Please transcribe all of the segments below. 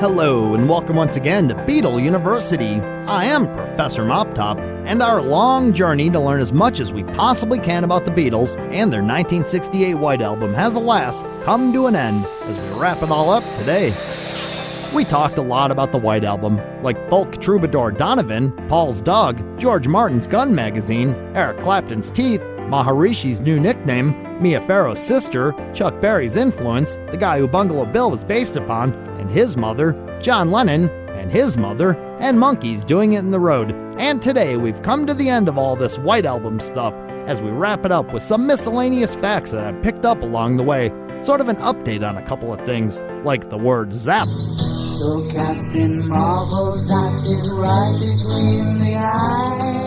Hello and welcome once again to Beatle University. I am Professor MOPTOP, and our long journey to learn as much as we possibly can about the Beatles and their 1968 White Album has alas come to an end as we wrap it all up today. We talked a lot about the White Album, like folk troubadour Donovan, Paul's dog, George Martin's gun magazine, Eric Clapton's teeth, Maharishi's new nickname, Mia Farrow's sister, Chuck Berry's influence, the guy who Bungalow Bill was based upon, and his mother, John Lennon, and his mother, and monkeys doing it in the road. And today we've come to the end of all this White Album stuff as we wrap it up with some miscellaneous facts that I've picked up along the way, sort of an update on a couple of things, like the word zap. So Captain Marvel zapped him right between the eyes.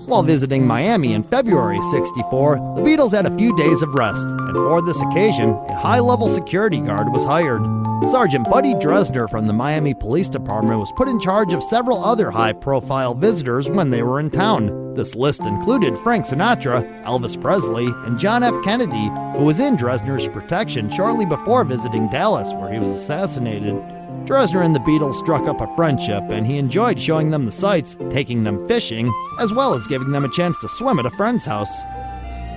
While visiting Miami in February '64, the Beatles had a few days of rest, and for this occasion, a high-level security guard was hired. Sergeant Buddy Dresner from the Miami Police Department was put in charge of several other high-profile visitors when they were in town. This list included Frank Sinatra, Elvis Presley, and John F. Kennedy, who was in Dresner's protection shortly before visiting Dallas, where he was assassinated. Dresner and the Beatles struck up a friendship, and he enjoyed showing them the sights, taking them fishing, as well as giving them a chance to swim at a friend's house.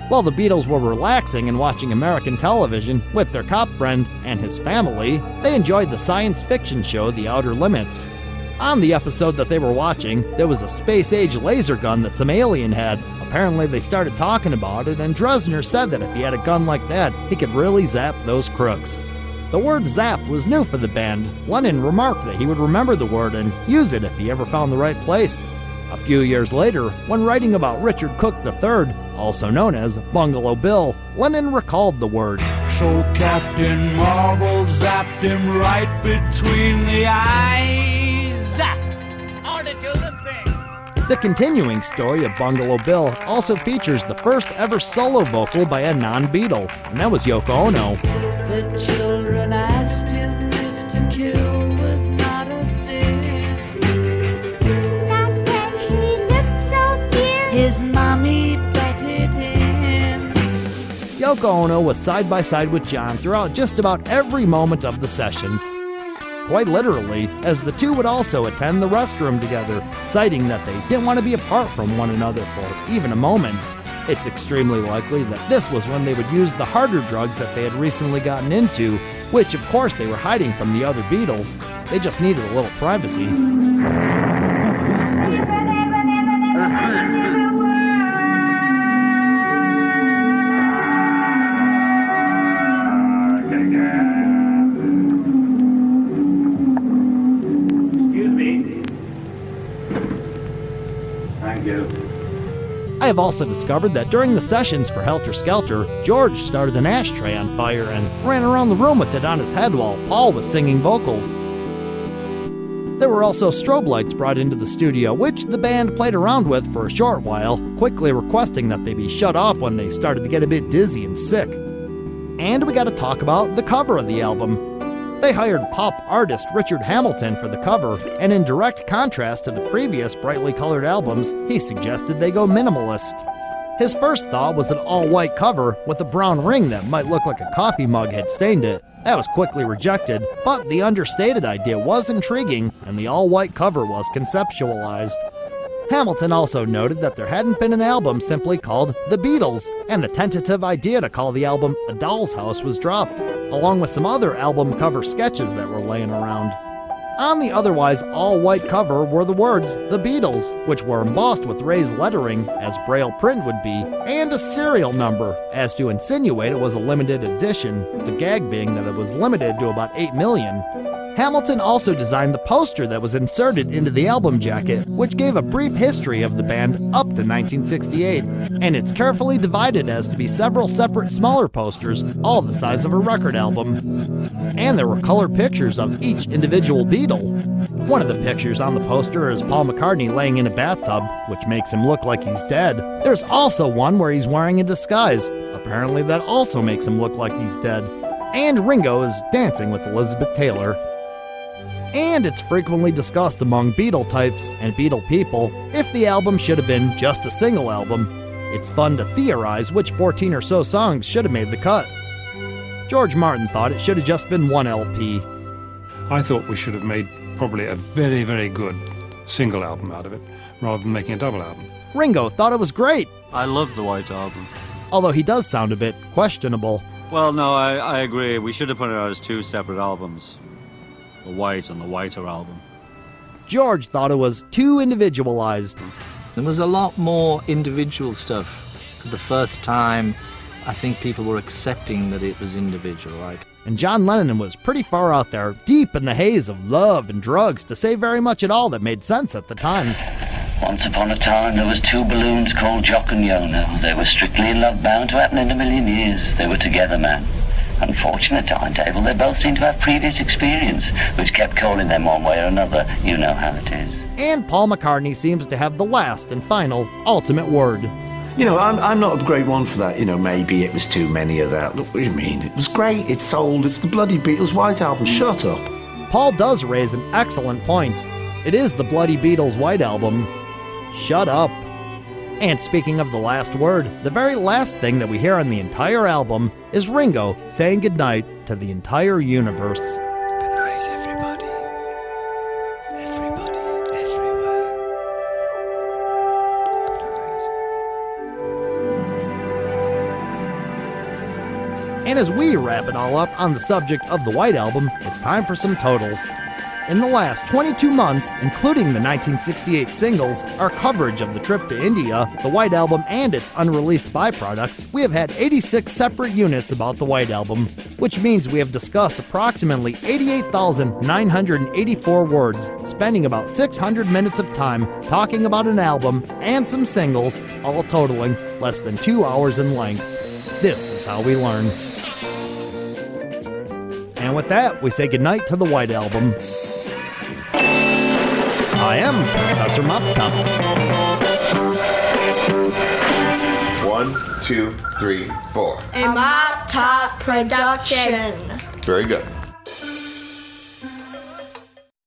While the Beatles were relaxing and watching American television with their cop friend and his family, they enjoyed the science fiction show The Outer Limits. On the episode that they were watching, there was a space-age laser gun that some alien had. Apparently they started talking about it, and Dresner said that if he had a gun like that, he could really zap those crooks. The word zap was new for the band. Lennon remarked that he would remember the word and use it if he ever found the right place. A few years later, when writing about Richard Cook III, also known as Bungalow Bill, Lennon recalled the word. So Captain Marvel zapped him right between the eyes. Zap! All the children sing. The continuing story of Bungalow Bill also features the first ever solo vocal by a non-Beatle, and that was Yoko Ono. The children asked him if to kill was not a sin. Not when he looked so fierce. His mommy petted him. Yoko Ono was side by side with John throughout just about every moment of the sessions. Quite literally, as the two would also attend the restroom together, citing that they didn't want to be apart from one another for even a moment. It's extremely likely that this was when they would use the harder drugs that they had recently gotten into, which of course they were hiding from the other Beatles. They just needed a little privacy. I have also discovered that during the sessions for Helter Skelter, George started an ashtray on fire and ran around the room with it on his head while Paul was singing vocals. There were also strobe lights brought into the studio, which the band played around with for a short while, quickly requesting that they be shut off when they started to get a bit dizzy and sick. And we got to talk about the cover of the album. They hired pop artist Richard Hamilton for the cover, and in direct contrast to the previous brightly colored albums, he suggested they go minimalist. His first thought was an all-white cover with a brown ring that might look like a coffee mug had stained it. That was quickly rejected, but the understated idea was intriguing, and the all-white cover was conceptualized. Hamilton also noted that there hadn't been an album simply called The Beatles, and the tentative idea to call the album A Doll's House was dropped, along with some other album cover sketches that were laying around. On the otherwise all-white cover were the words The Beatles, which were embossed with raised lettering, as Braille print would be, and a serial number, as to insinuate it was a limited edition, the gag being that it was limited to about 8 million. Hamilton also designed the poster that was inserted into the album jacket, which gave a brief history of the band up to 1968, and it's carefully divided as to be several separate smaller posters, all the size of a record album. And there were color pictures of each individual Beatle. One of the pictures on the poster is Paul McCartney laying in a bathtub, which makes him look like he's dead. There's also one where he's wearing a disguise. Apparently that also makes him look like he's dead. And Ringo is dancing with Elizabeth Taylor. And it's frequently discussed among Beatle types and Beatle people if the album should have been just a single album. It's fun to theorize which 14 or so songs should have made the cut. George Martin thought it should have just been one LP. I thought we should have made probably a very, very good single album out of it, rather than making a double album. Ringo thought it was great, I love the White Album. although he does sound a bit questionable. Well, no, I agree. We should have put it out as two separate albums. The White and the Whiter Album. George thought it was too individualized. There was a lot more individual stuff. For the first time, I think people were accepting that it was individual. And John Lennon was pretty far out there, deep in the haze of love and drugs, to say very much at all that made sense at the time. Once upon a time, there was two balloons called Jock and Yona. They were strictly in love, bound to happen in a million years. They were together, man. Unfortunate timetable, they both seemed to have previous experience, which kept calling them one way or another. You know how it is. And Paul McCartney seems to have the last and final, ultimate word. You know, I'm not a great one for that. You know, maybe it was too many of that. Look, what do you mean? It was great, it sold, it's the bloody Beatles' White Album. Shut up. Paul does raise an excellent point. It is the bloody Beatles' White Album. Shut up. And speaking of the last word, the very last thing that we hear on the entire album is Ringo saying goodnight to the entire universe. Good night, everybody. Everybody, everywhere. Good night. And as we wrap it all up on the subject of the White Album, it's time for some totals. In the last 22 months, including the 1968 singles, our coverage of the trip to India, the White Album, and its unreleased byproducts, we have had 86 separate units about the White Album, which means we have discussed approximately 88,984 words, spending about 600 minutes of time talking about an album and some singles, all totaling less than 2 hours in length. This is how we learn. And with that, we say goodnight to the White Album. I am Professor MOPTOP. 1, 2, 3, 4. A MOPTOP production. Very good.